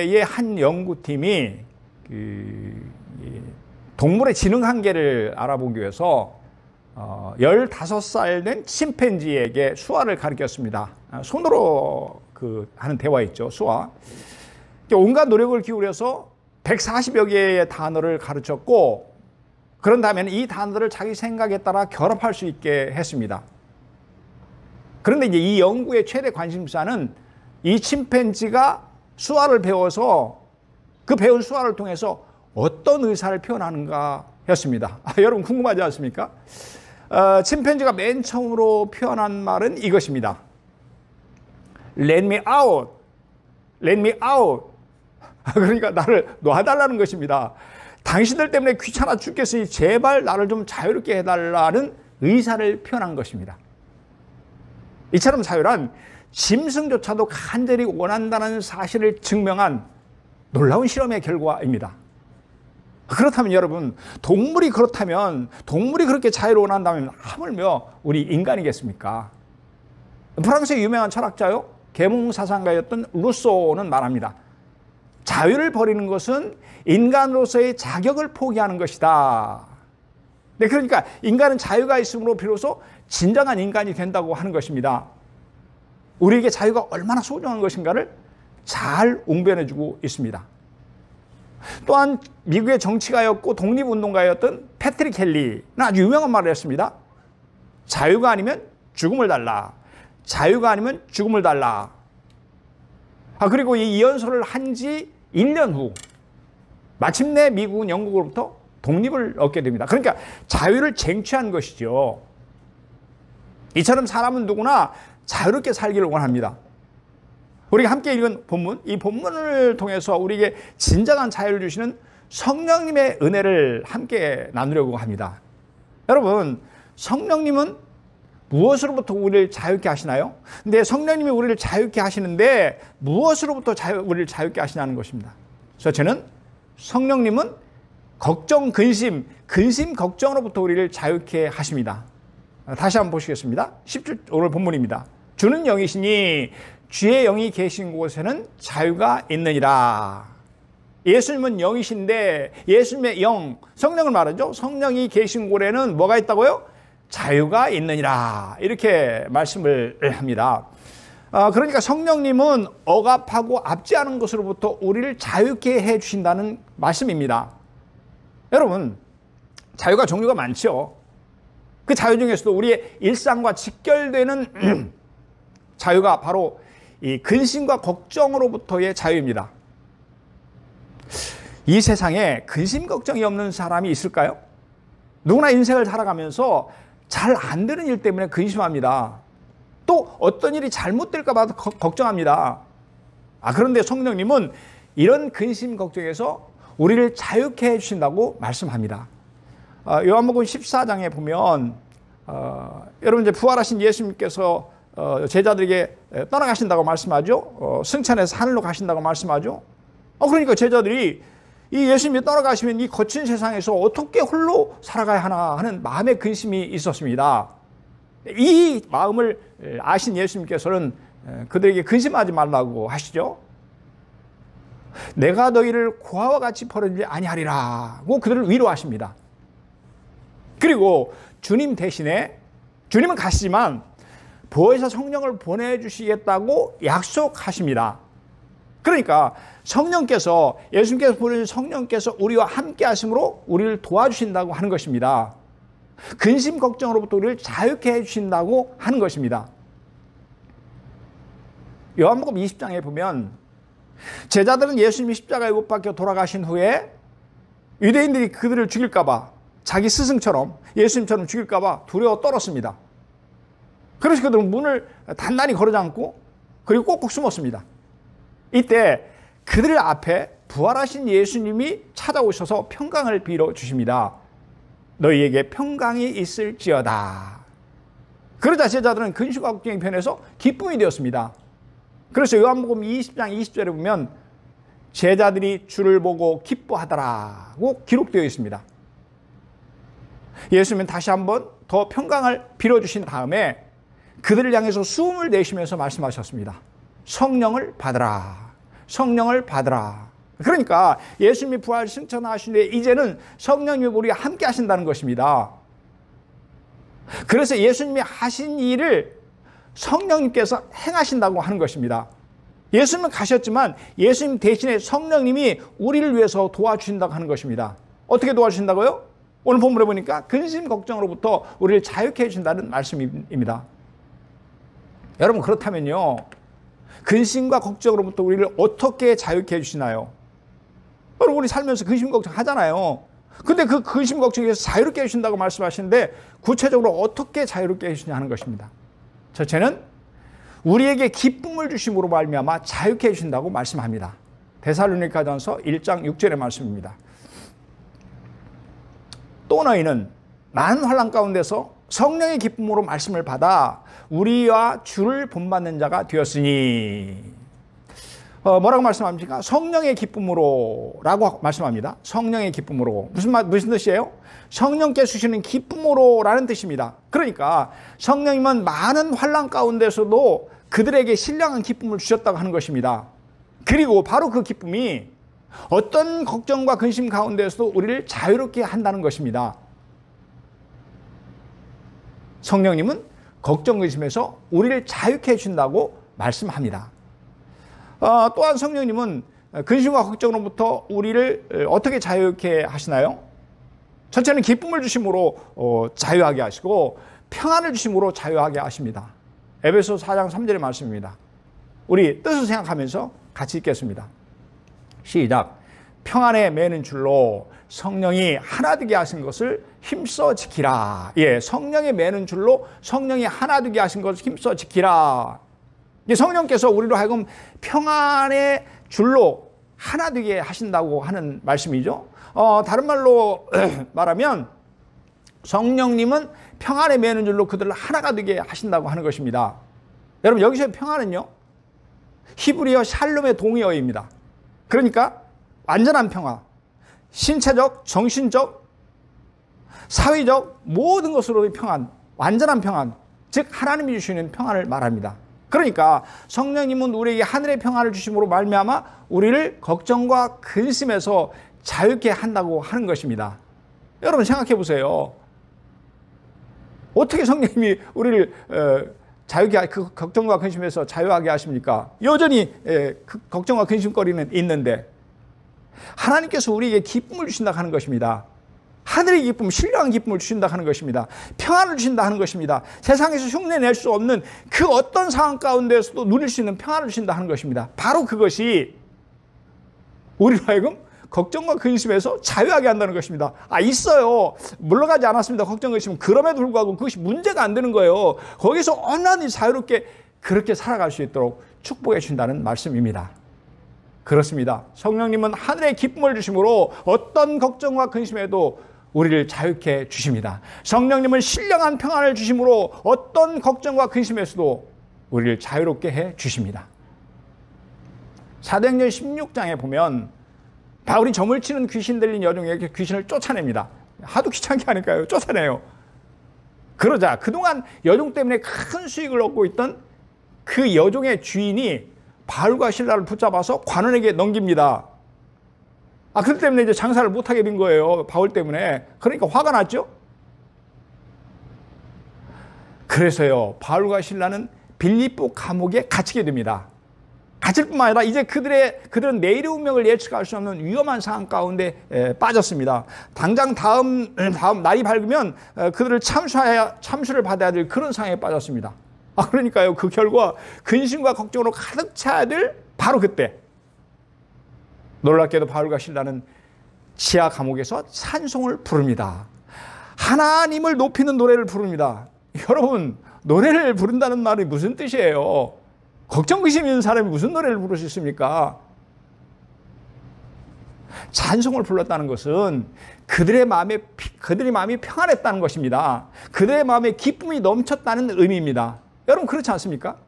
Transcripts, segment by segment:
미국의 한 연구팀이 동물의 지능 한계를 알아보기 위해서 15살 된 침팬지에게 수화를 가르쳤습니다. 손으로 하는 대화 있죠, 수화. 온갖 노력을 기울여서 140여 개의 단어를 가르쳤고, 그런 다음에는 이 단어를 자기 생각에 따라 결합할 수 있게 했습니다. 그런데 이제 이 연구의 최대 관심사는 이 침팬지가 수화를 배워서 그 배운 수화를 통해서 어떤 의사를 표현하는가 였습니다. 여러분 궁금하지 않습니까? 침팬지가 맨 처음으로 표현한 말은 이것입니다. Let me out. Let me out. 그러니까 나를 놔달라는 것입니다. 당신들 때문에 귀찮아 죽겠으니 제발 나를 좀 자유롭게 해달라는 의사를 표현한 것입니다. 이처럼 자유란 짐승조차도 간절히 원한다는 사실을 증명한 놀라운 실험의 결과입니다. 그렇다면 여러분, 동물이 그렇게 자유를 원한다면 하물며 우리 인간이겠습니까? 프랑스의 유명한 철학자요, 계몽사상가였던 루소는 말합니다. 자유를 버리는 것은 인간으로서의 자격을 포기하는 것이다. 네, 그러니까 인간은 자유가 있으므로 비로소 진정한 인간이 된다고 하는 것입니다. 우리에게 자유가 얼마나 소중한 것인가를 잘 웅변해주고 있습니다. 또한 미국의 정치가였고 독립운동가였던 패트릭 켈리는 아주 유명한 말을 했습니다. 자유가 아니면 죽음을 달라. 자유가 아니면 죽음을 달라. 그리고 이 연설을 한 지 1년 후 마침내 미국은 영국으로부터 독립을 얻게 됩니다. 그러니까 자유를 쟁취한 것이죠. 이처럼 사람은 누구나 자유롭게 살기를 원합니다. 우리가 함께 읽은 본문, 이 본문을 통해서 우리에게 진정한 자유를 주시는 성령님의 은혜를 함께 나누려고 합니다. 여러분, 성령님은 무엇으로부터 우리를 자유케 하시나요? 근데 성령님이 우리를 자유케 하시는데 무엇으로부터 우리를 자유케 하시냐는 것입니다. 그래서 저는 성령님은 걱정, 근심, 걱정으로부터 우리를 자유케 하십니다. 다시 한번 보시겠습니다. 10절 오늘 본문입니다. 주는 영이시니 주의 영이 계신 곳에는 자유가 있느니라. 예수님은 영이신데 예수님의 영, 성령을 말하죠. 성령이 계신 곳에는 뭐가 있다고요? 자유가 있느니라. 이렇게 말씀을 합니다. 그러니까 성령님은 억압하고 압제하는 것으로부터 우리를 자유케 해 주신다는 말씀입니다. 여러분, 자유가 종류가 많죠. 그 자유 중에서도 우리의 일상과 직결되는 자유가 바로 이 근심과 걱정으로부터의 자유입니다. 이 세상에 근심 걱정이 없는 사람이 있을까요? 누구나 인생을 살아가면서 잘 안 되는 일 때문에 근심합니다. 또 어떤 일이 잘못될까 봐 걱정합니다. 그런데 성령님은 이런 근심 걱정에서 우리를 자유케 해주신다고 말씀합니다. 요한복음 14장에 보면 여러분 이제 부활하신 예수님께서 제자들에게 떠나가신다고 말씀하죠. 승천해서 하늘로 가신다고 말씀하죠. 그러니까 제자들이 이 예수님이 떠나가시면 이 거친 세상에서 어떻게 홀로 살아가야 하나 하는 마음의 근심이 있었습니다. 이 마음을 아신 예수님께서는 그들에게 근심하지 말라고 하시죠. 내가 너희를 고아와 같이 버리지 아니하리라고 그들을 위로하십니다. 그리고 주님 대신에 주님은 가시지만 보혜사 성령을 보내주시겠다고 약속하십니다. 그러니까 성령께서, 예수님께서 보내주신 성령께서 우리와 함께 하심으로 우리를 도와주신다고 하는 것입니다. 근심 걱정으로부터 우리를 자유케 해주신다고 하는 것입니다. 요한복음 20장에 보면 제자들은 예수님이 십자가에 못 박혀 돌아가신 후에 유대인들이 그들을 죽일까 봐, 자기 스승처럼 예수님처럼 죽일까 봐 두려워 떨었습니다. 그래서 그들은 문을 단단히 걸어잠고 그리고 꼭꼭 숨었습니다. 이때 그들 앞에 부활하신 예수님이 찾아오셔서 평강을 빌어주십니다. 너희에게 평강이 있을지어다. 그러자 제자들은 근심과 걱정이 변해서 기쁨이 되었습니다. 그래서 요한복음 20장 20절에 보면 제자들이 주를 보고 기뻐하더라고 기록되어 있습니다. 예수님은 다시 한번 더 평강을 빌어주신 다음에 그들을 향해서 숨을 내쉬면서 말씀하셨습니다. 성령을 받으라. 성령을 받으라. 그러니까 예수님이 부활 승천하시는데 이제는 성령님이 우리와 함께 하신다는 것입니다. 그래서 예수님이 하신 일을 성령님께서 행하신다고 하는 것입니다. 예수님은 가셨지만 예수님 대신에 성령님이 우리를 위해서 도와주신다고 하는 것입니다. 어떻게 도와주신다고요? 오늘 본문에 보니까 근심 걱정으로부터 우리를 자유케 해준다는 말씀입니다. 여러분, 그렇다면요, 근심과 걱정으로부터 우리를 어떻게 자유케 해주시나요? 여러분, 우리 살면서 근심 걱정 하잖아요. 근데 그 근심 걱정에서 자유롭게 해주신다고 말씀하시는데 구체적으로 어떻게 자유롭게 해주시냐 하는 것입니다. 첫째는 우리에게 기쁨을 주심으로 말미암아 자유케 해주신다고 말씀합니다. 데살로니가전서 1장 6절의 말씀입니다. 또 너희는 많은 환난 가운데서 성령의 기쁨으로 말씀을 받아 우리와 주를 본받는 자가 되었으니. 뭐라고 말씀합니까? 성령의 기쁨으로 라고 말씀합니다. 성령의 기쁨으로. 무슨 뜻이에요? 성령께서 주시는 기쁨으로 라는 뜻입니다. 그러니까 성령님은 많은 환난 가운데서도 그들에게 신령한 기쁨을 주셨다고 하는 것입니다. 그리고 바로 그 기쁨이 어떤 걱정과 근심 가운데서도 우리를 자유롭게 한다는 것입니다. 성령님은 걱정, 근심에서 우리를 자유케 해준다고 말씀합니다. 또한 성령님은 근심과 걱정으로부터 우리를 어떻게 자유케 하시나요? 첫째는 기쁨을 주심으로 자유하게 하시고 평안을 주심으로 자유하게 하십니다. 에베소 4장 3절의 말씀입니다. 우리 뜻을 생각하면서 같이 읽겠습니다. 시작. 평안에 매는 줄로 성령이 하나 되게 하신 것을 힘써 지키라. 예, 성령에 매는 줄로 성령이 하나 되게 하신 것을 힘써 지키라. 성령께서 우리로 하여금 평안의 줄로 하나 되게 하신다고 하는 말씀이죠. 다른 말로 말하면 성령님은 평안에 매는 줄로 그들을 하나가 되게 하신다고 하는 것입니다. 여러분, 여기서의 평안은요, 히브리어 샬롬의 동의어입니다. 그러니까 완전한 평화, 신체적, 정신적, 사회적 모든 것으로의 평안, 완전한 평안, 즉 하나님이 주시는 평안을 말합니다. 그러니까 성령님은 우리에게 하늘의 평안을 주심으로 말미암아 우리를 걱정과 근심에서 자유케 한다고 하는 것입니다. 여러분, 생각해 보세요. 어떻게 성령님이 우리를 자유케, 그 걱정과 근심에서 자유하게 하십니까? 여전히 그 걱정과 근심거리는 있는데 하나님께서 우리에게 기쁨을 주신다 하는 것입니다. 하늘의 기쁨, 신령한 기쁨을 주신다 하는 것입니다. 평안을 주신다 하는 것입니다. 세상에서 흉내낼 수 없는 그 어떤 상황 가운데서도 누릴 수 있는 평안을 주신다 하는 것입니다. 바로 그것이 우리로 하여금 걱정과 근심에서 자유하게 한다는 것입니다. 있어요. 물러가지 않았습니다. 걱정, 근심은. 그럼에도 불구하고 그것이 문제가 안 되는 거예요. 거기서 언제든지 자유롭게 그렇게 살아갈 수 있도록 축복해 주신다는 말씀입니다. 그렇습니다. 성령님은 하늘의 기쁨을 주심으로 어떤 걱정과 근심에도 우리를 자유케 주십니다. 성령님은 신령한 평안을 주심으로 어떤 걱정과 근심에서도 우리를 자유롭게 해 주십니다. 사도행전 16장에 보면 바울이 점을 치는 귀신 들린 여종에게 귀신을 쫓아냅니다. 하도 귀찮게 하니까요. 쫓아내요. 그러자 그동안 여종 때문에 큰 수익을 얻고 있던 그 여종의 주인이 바울과 실라를 붙잡아서 관원에게 넘깁니다. 그것 때문에 이제 장사를 못하게 된 거예요. 바울 때문에. 그러니까 화가 났죠. 그래서요, 바울과 실라는 빌립보 감옥에 갇히게 됩니다. 갇힐 뿐만 아니라 이제 그들은 내일의 운명을 예측할 수 없는 위험한 상황 가운데 빠졌습니다. 당장 다음 날이 밝으면 그들을 참수를 받아야 될 그런 상황에 빠졌습니다. 그러니까요, 그 결과 근심과 걱정으로 가득 차야 될 바로 그때 놀랍게도 바울과 실라는 지하 감옥에서 찬송을 부릅니다. 하나님을 높이는 노래를 부릅니다. 여러분, 노래를 부른다는 말이 무슨 뜻이에요? 걱정, 근심 있는 사람이 무슨 노래를 부를 수 있습니까? 찬송을 불렀다는 것은 그들의 마음이 평안했다는 것입니다. 그들의 마음에 기쁨이 넘쳤다는 의미입니다. 여러분, 그렇지 않습니까?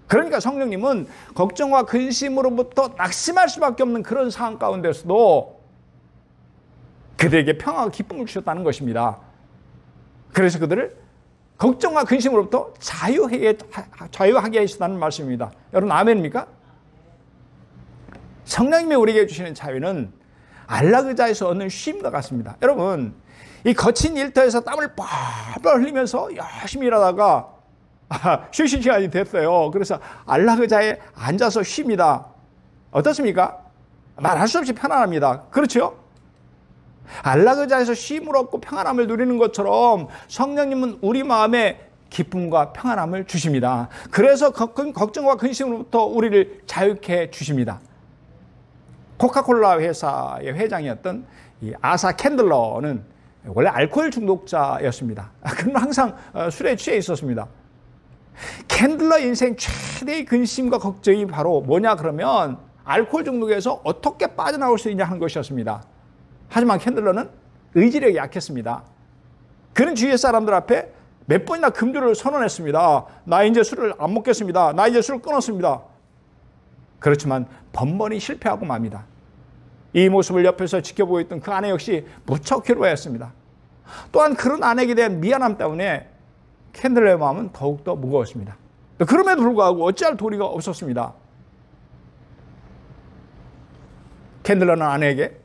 그러니까 성령님은 걱정과 근심으로부터 낙심할 수밖에 없는 그런 상황 가운데서도 그들에게 평화와 기쁨을 주셨다는 것입니다. 그래서 그들을 걱정과 근심으로부터 자유하게 하셨다는 말씀입니다. 여러분, 아멘입니까? 성령님이 우리에게 주시는 자유는 안락의자에서 얻는 쉼과 같습니다. 여러분, 이 거친 일터에서 땀을 뻘뻘 흘리면서 열심히 일하다가 쉬실 시간이 됐어요. 그래서 안락의자에 앉아서 쉽니다. 어떻습니까? 말할 수 없이 편안합니다. 그렇죠? 안락의자에서 쉼을 얻고 평안함을 누리는 것처럼 성령님은 우리 마음에 기쁨과 평안함을 주십니다. 그래서 걱정과 근심으로부터 우리를 자유케 주십니다. 코카콜라 회사의 회장이었던 이 아사 캔들러는 원래 알코올 중독자였습니다. 그는 항상 술에 취해 있었습니다. 캔들러 인생 최대의 근심과 걱정이 바로 뭐냐 그러면 알코올 중독에서 어떻게 빠져나올 수 있냐 하는 것이었습니다. 하지만 캔들러는 의지력이 약했습니다. 그는 주위의 사람들 앞에 몇 번이나 금주를 선언했습니다. 나 이제 술을 안 먹겠습니다. 나 이제 술을 끊었습니다. 그렇지만 번번이 실패하고 맙니다. 이 모습을 옆에서 지켜보고 있던 그 아내 역시 무척 괴로워했습니다. 또한 그런 아내에게 대한 미안함 때문에 캔들러의 마음은 더욱더 무거웠습니다. 그럼에도 불구하고 어찌할 도리가 없었습니다. 캔들러는 아내에게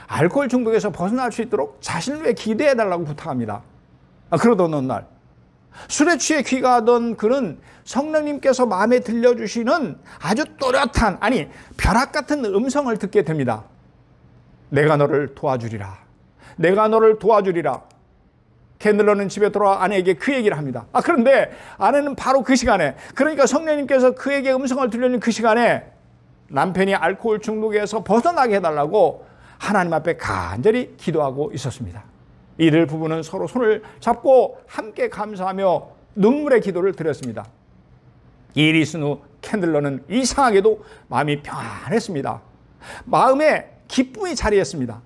알코올 중독에서 벗어날 수 있도록 자신을 위해 기도해달라고 부탁합니다. 그러던 어느 날 술에 취해 귀가하던 그는 성령님께서 마음에 들려주시는 아주 또렷한, 아니 벼락 같은 음성을 듣게 됩니다. 내가 너를 도와주리라. 내가 너를 도와주리라. 캔들러는 집에 돌아와 아내에게 그 얘기를 합니다. 그런데 아내는 바로 그 시간에, 그러니까 성령님께서 그에게 음성을 들려주는 그 시간에 남편이 알코올 중독에서 벗어나게 해달라고 하나님 앞에 간절히 기도하고 있었습니다. 이들 부부는 서로 손을 잡고 함께 감사하며 눈물의 기도를 드렸습니다. 이 일이 있은 후 캔들러는 이상하게도 마음이 평안했습니다. 마음에 기쁨이 자리했습니다.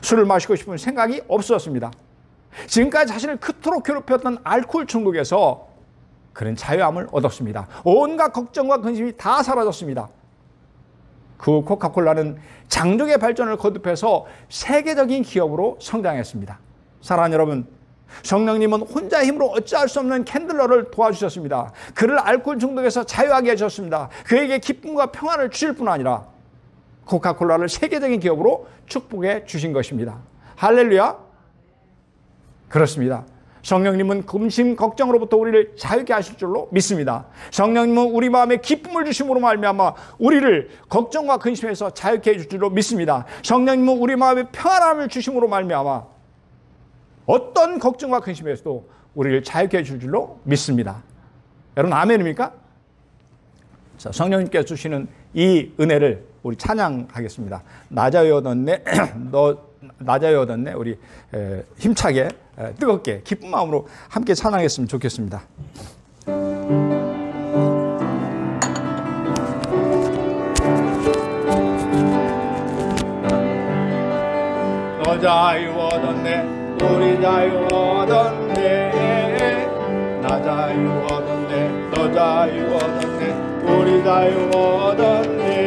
술을 마시고 싶은 생각이 없었습니다. 지금까지 자신을 그토록 괴롭혔던 알코올 중독에서 그는 자유함을 얻었습니다. 온갖 걱정과 근심이 다 사라졌습니다. 그 후 코카콜라는 장족의 발전을 거듭해서 세계적인 기업으로 성장했습니다. 사랑하는 여러분, 성령님은 혼자의 힘으로 어찌할 수 없는 캔들러를 도와주셨습니다. 그를 알코올 중독에서 자유하게 해주셨습니다. 그에게 기쁨과 평안을 주실 뿐 아니라 코카콜라를 세계적인 기업으로 축복해 주신 것입니다. 할렐루야. 그렇습니다. 성령님은 근심 걱정으로부터 우리를 자유케 하실 줄로 믿습니다. 성령님은 우리 마음에 기쁨을 주심으로 말미암아 우리를 걱정과 근심에서 자유케 해줄 줄로 믿습니다. 성령님은 우리 마음에 평안함을 주심으로 말미암아 어떤 걱정과 근심에서도 우리를 자유케 해줄 줄로 믿습니다. 여러분 아멘입니까? 자, 성령님께서 주시는 이 은혜를 우리 찬양하겠습니다. 나 자유 얻었네, 나 자유 얻었네. 우리 힘차게 뜨겁게 기쁜 마음으로 함께 찬양했으면 좋겠습니다. 너 자유 얻었네, 우리 자유 얻었네. 나 자유 얻었네, 너 자유 얻었네, 우리 자유 얻었네.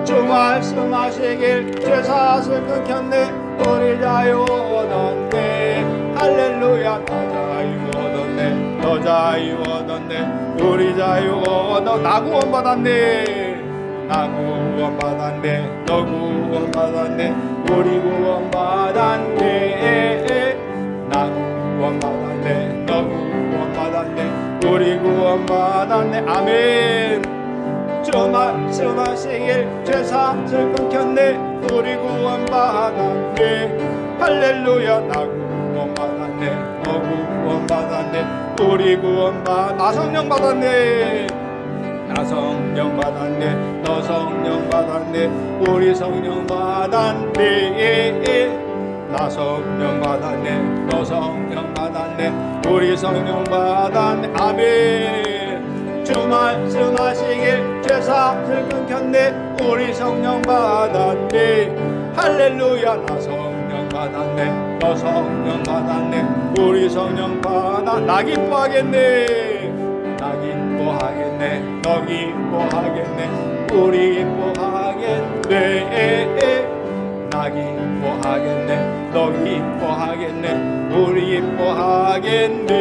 주 말씀하시길 죄사슬 끊겼네, 우리 자유 얻었네. 할렐루야. 나 자유 얻었네, 너 자유 얻었네, 우리 자유 얻어. 나 구원받았네, 나 구원받았네, 너 구원받았네, 우리 구원받았네. 나 구원받았네, 너 구원받았네, 우리 구원받았네. 아멘. 주 말씀하시길 죄사슬 끊겼네, 우리 구원받았네. 할렐루야. 나 구원받았네, 너 구원받았네, 우리 나 성령 받았네. 나 성령 받았네, 너 성령 받았네, 우리 성령 받았네. 나 성령 받았네, 너 성령 받았네, 우리 성령 받았네. 아멘. 주 말씀하시길 죄사슬 끊겼네, 우리 성령 받았네. 할렐루야. 나 성령 받았네, 너 성령 받았네, 우리 성령 받아. 나 기뻐하겠네, 나 기뻐하겠네, 너 기뻐하겠네, 우리 기뻐하겠네. 나 기뻐하겠네, 너 기뻐하겠네, 우리 기뻐하겠네.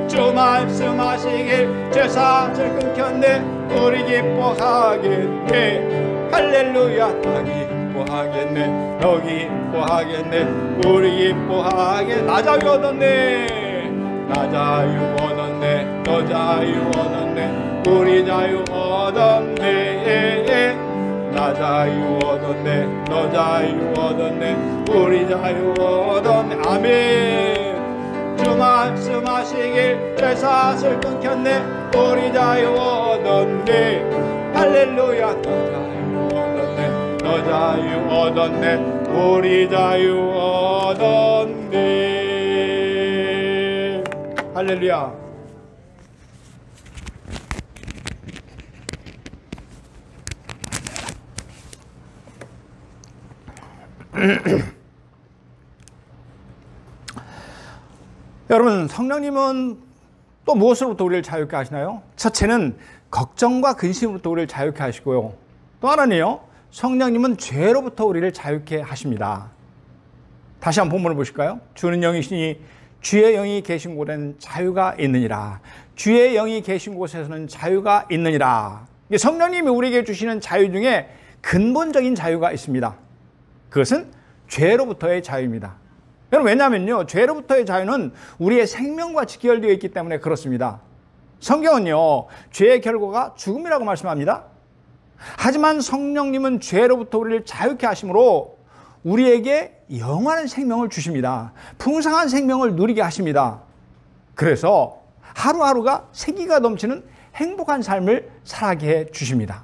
주 말씀하시길 죄사슬 끊겼네 우리 기뻐하겠네 할렐루야 나 기뻐하겠네 너 기뻐하겠네 우리 기뻐하겠네 나 자유 얻었네 나 자유 얻었네 너 자유 얻었네 우리 자유 얻었네 나 자유 얻었네 너 자유 얻었네 우리 자유 얻었네 아멘 주 말씀하시길 죄사슬 끊겼네 우리 자유 얻었네 할렐루야 너 자유 얻었네 너 자유 얻었네 우리 자유 얻었네 할렐루야. 여러분, 성령님은 또 무엇으로부터 우리를 자유케 하시나요? 첫째는 걱정과 근심으로부터 우리를 자유케 하시고요. 또 하나는요, 성령님은 죄로부터 우리를 자유케 하십니다. 다시 한번 본문을 보실까요? 주는 영이시니 주의 영이 계신 곳에는 자유가 있느니라. 주의 영이 계신 곳에서는 자유가 있느니라. 성령님이 우리에게 주시는 자유 중에 근본적인 자유가 있습니다. 그것은 죄로부터의 자유입니다. 여러분, 왜냐하면요, 죄로부터의 자유는 우리의 생명과 직결되어 있기 때문에 그렇습니다. 성경은요, 죄의 결과가 죽음이라고 말씀합니다. 하지만 성령님은 죄로부터 우리를 자유케 하심으로 우리에게 영원한 생명을 주십니다. 풍성한 생명을 누리게 하십니다. 그래서 하루하루가 생기가 넘치는 행복한 삶을 살아가게 해 주십니다.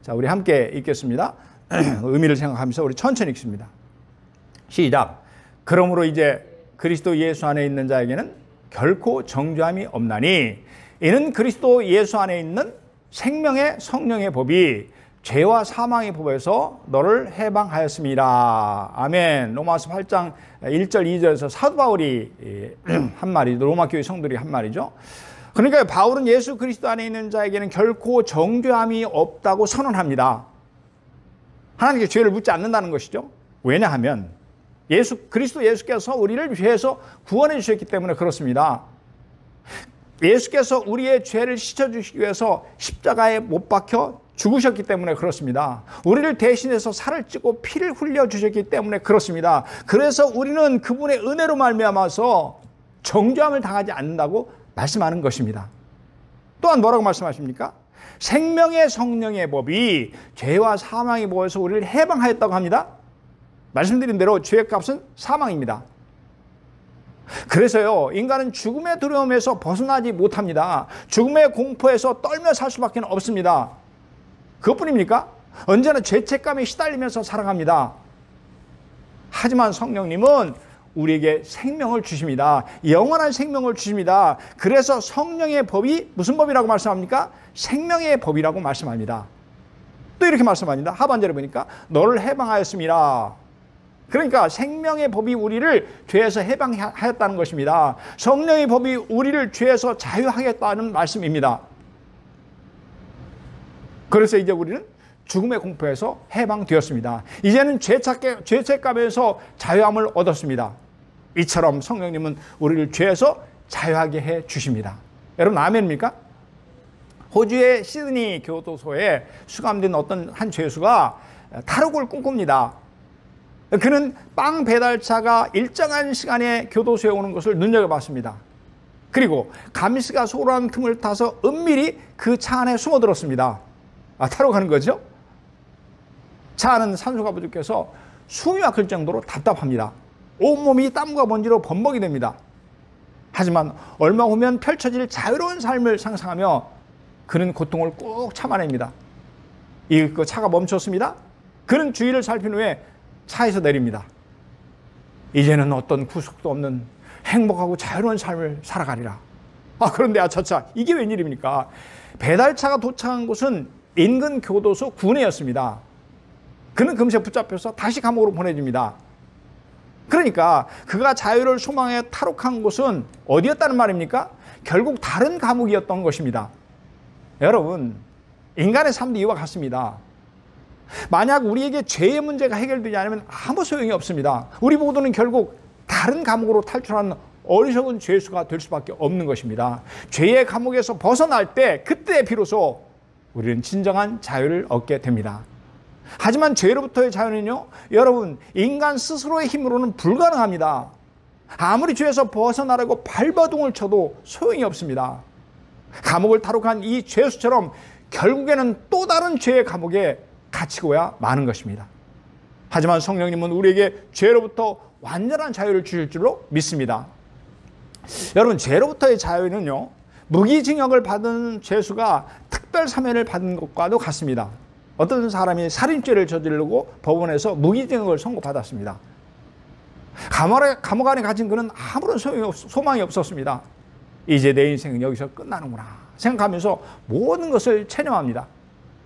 자, 우리 함께 읽겠습니다. 의미를 생각하면서 우리 천천히 읽습니다. 시작. 그러므로 이제 그리스도 예수 안에 있는 자에게는 결코 정죄함이 없나니 이는 그리스도 예수 안에 있는 생명의 성령의 법이 죄와 사망의 법에서 너를 해방하였습니다. 아멘. 로마서 8장 1절 2절에서 사도 바울이 한 말이죠. 로마 교회 성도들이 한 말이죠. 그러니까 바울은 예수 그리스도 안에 있는 자에게는 결코 정죄함이 없다고 선언합니다. 하나님께 죄를 묻지 않는다는 것이죠. 왜냐하면 그리스도 예수께서 우리를 죄에서 구원해 주셨기 때문에 그렇습니다. 예수께서 우리의 죄를 씻어주시기 위해서 십자가에 못 박혀 죽으셨기 때문에 그렇습니다. 우리를 대신해서 살을 찌고 피를 흘려주셨기 때문에 그렇습니다. 그래서 우리는 그분의 은혜로 말미암아서 정죄함을 당하지 않는다고 말씀하는 것입니다. 또한 뭐라고 말씀하십니까? 생명의 성령의 법이 죄와 사망의 법에서 우리를 해방하였다고 합니다. 말씀드린 대로 죄의 값은 사망입니다. 그래서요, 인간은 죽음의 두려움에서 벗어나지 못합니다. 죽음의 공포에서 떨며 살 수밖에 없습니다. 그것뿐입니까? 언제나 죄책감에 시달리면서 살아갑니다. 하지만 성령님은 우리에게 생명을 주십니다. 영원한 생명을 주십니다. 그래서 성령의 법이 무슨 법이라고 말씀합니까? 생명의 법이라고 말씀합니다. 또 이렇게 말씀합니다. 하반절에 보니까 너를 해방하였습니다. 그러니까 생명의 법이 우리를 죄에서 해방하였다는 것입니다. 성령의 법이 우리를 죄에서 자유하겠다는 말씀입니다. 그래서 이제 우리는 죽음의 공포에서 해방되었습니다. 이제는 죄책감에서 자유함을 얻었습니다. 이처럼 성령님은 우리를 죄에서 자유하게 해 주십니다. 여러분, 아멘입니까? 호주의 시드니 교도소에 수감된 어떤 한 죄수가 탈옥을 꿈꿉니다. 그는 빵 배달차가 일정한 시간에 교도소에 오는 것을 눈여겨봤습니다. 그리고 감시가 소홀한 틈을 타서 은밀히 그 차 안에 숨어들었습니다. 탈옥하는 거죠. 차 안은 산소가 부족해서 숨이 막힐 정도로 답답합니다. 온몸이 땀과 먼지로 범벅이 됩니다. 하지만 얼마 후면 펼쳐질 자유로운 삶을 상상하며 그는 고통을 꾹 참아냅니다. 그 차가 멈췄습니다. 그는 주위를 살핀 후에 차에서 내립니다. 이제는 어떤 구속도 없는 행복하고 자유로운 삶을 살아가리라. 그런데 아차차, 이게 웬일입니까? 배달차가 도착한 곳은 인근 교도소 구내였습니다. 그는 금세 붙잡혀서 다시 감옥으로 보내집니다. 그러니까 그가 자유를 소망해 탈옥한 곳은 어디였다는 말입니까? 결국 다른 감옥이었던 것입니다. 여러분, 인간의 삶도 이와 같습니다. 만약 우리에게 죄의 문제가 해결되지 않으면 아무 소용이 없습니다. 우리 모두는 결국 다른 감옥으로 탈출하는 어리석은 죄수가 될 수밖에 없는 것입니다. 죄의 감옥에서 벗어날 때 그때 비로소 우리는 진정한 자유를 얻게 됩니다. 하지만 죄로부터의 자유는요, 여러분, 인간 스스로의 힘으로는 불가능합니다. 아무리 죄에서 벗어나려고 발버둥을 쳐도 소용이 없습니다. 감옥을 탈옥한 이 죄수처럼 결국에는 또 다른 죄의 감옥에 갇히고야 마는 것입니다. 하지만 성령님은 우리에게 죄로부터 완전한 자유를 주실 줄로 믿습니다. 여러분, 죄로부터의 자유는요, 무기징역을 받은 죄수가 특별 사면을 받는 것과도 같습니다. 어떤 사람이 살인죄를 저지르고 법원에서 무기징역을 선고받았습니다. 감옥 안에 갇힌 그는 아무런 소망이 없었습니다. 이제 내 인생은 여기서 끝나는구나 생각하면서 모든 것을 체념합니다.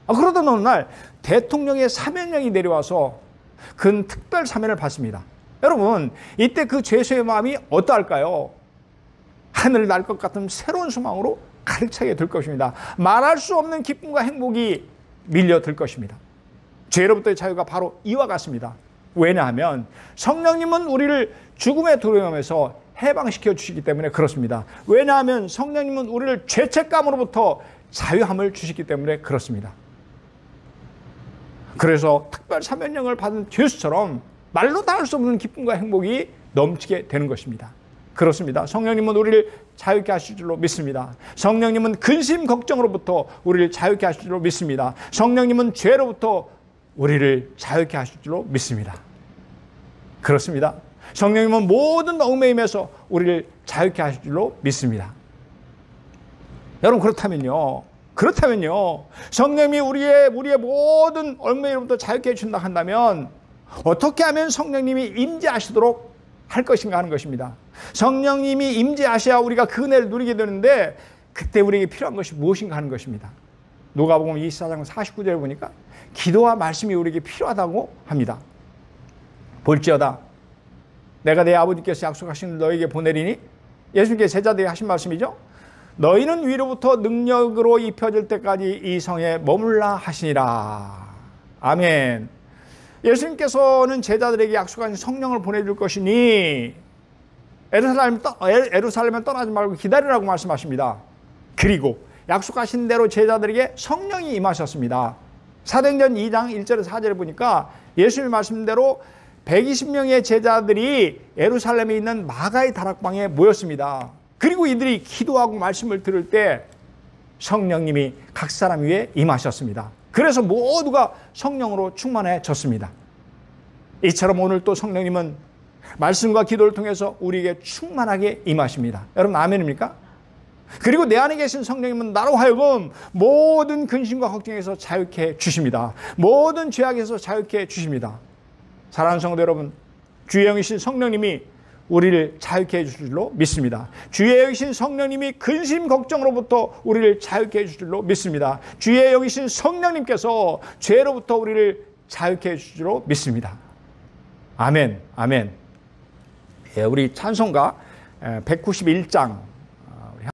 그러던 어느 날 대통령의 사면령이 내려와서 그는 특별 사면을 받습니다. 여러분, 이때 그 죄수의 마음이 어떠할까요? 하늘 날 것 같은 새로운 소망으로 가득 차게 될 것입니다. 말할 수 없는 기쁨과 행복이 밀려들 것입니다. 죄로부터의 자유가 바로 이와 같습니다. 왜냐하면 성령님은 우리를 죽음의 두려움에서 해방시켜 주시기 때문에 그렇습니다. 왜냐하면 성령님은 우리를 죄책감으로부터 자유함을 주시기 때문에 그렇습니다. 그래서 특별 사면령을 받은 죄수처럼 말로 다 할 수 없는 기쁨과 행복이 넘치게 되는 것입니다. 그렇습니다. 성령님은 우리를 자유케 하실 줄로 믿습니다. 성령님은 근심 걱정으로부터 우리를 자유케 하실 줄로 믿습니다. 성령님은 죄로부터 우리를 자유케 하실 줄로 믿습니다. 그렇습니다. 성령님은 모든 얽매임에서 우리를 자유케 하실 줄로 믿습니다. 여러분, 그렇다면요, 성령님이 우리의 모든 얽매임으로부터 자유케 해준다 한다면 어떻게 하면 성령님이 임재하시도록 할 것인가 하는 것입니다. 성령님이 임재하셔야 우리가 그 은혜를 누리게 되는데 그때 우리에게 필요한 것이 무엇인가 하는 것입니다. 누가복음 24장 49절을 보니까 기도와 말씀이 우리에게 필요하다고 합니다. 볼지어다 내가 내 아버지께서 약속하신 너에게 보내리니, 예수님께서 제자들에게 하신 말씀이죠. 너희는 위로부터 능력으로 입혀질 때까지 이 성에 머물라 하시니라. 아멘. 예수님께서는 제자들에게 약속하신 성령을 보내줄 것이니 예루살렘에 떠나지 말고 기다리라고 말씀하십니다. 그리고 약속하신 대로 제자들에게 성령이 임하셨습니다. 사도행전 2장 1절에서 4절에 보니까 예수님 말씀대로 120명의 제자들이 예루살렘에 있는 마가의 다락방에 모였습니다. 그리고 이들이 기도하고 말씀을 들을 때 성령님이 각 사람 위에 임하셨습니다. 그래서 모두가 성령으로 충만해졌습니다. 이처럼 오늘 또 성령님은 말씀과 기도를 통해서 우리에게 충만하게 임하십니다. 여러분, 아멘입니까? 그리고 내 안에 계신 성령님은 나로 하여금 모든 근심과 걱정에서 자유케 주십니다. 모든 죄악에서 자유케 주십니다. 사랑하는 성도 여러분, 주의 영이신 성령님이 우리를 자유케 해주실 줄로 믿습니다. 주의 영이신 성령님이 근심 걱정으로부터 우리를 자유케 해주실 줄로 믿습니다. 주의 영이신 성령님께서 죄로부터 우리를 자유케 해주실 줄로 믿습니다. 아멘, 아멘. 예, 우리 찬송가 191장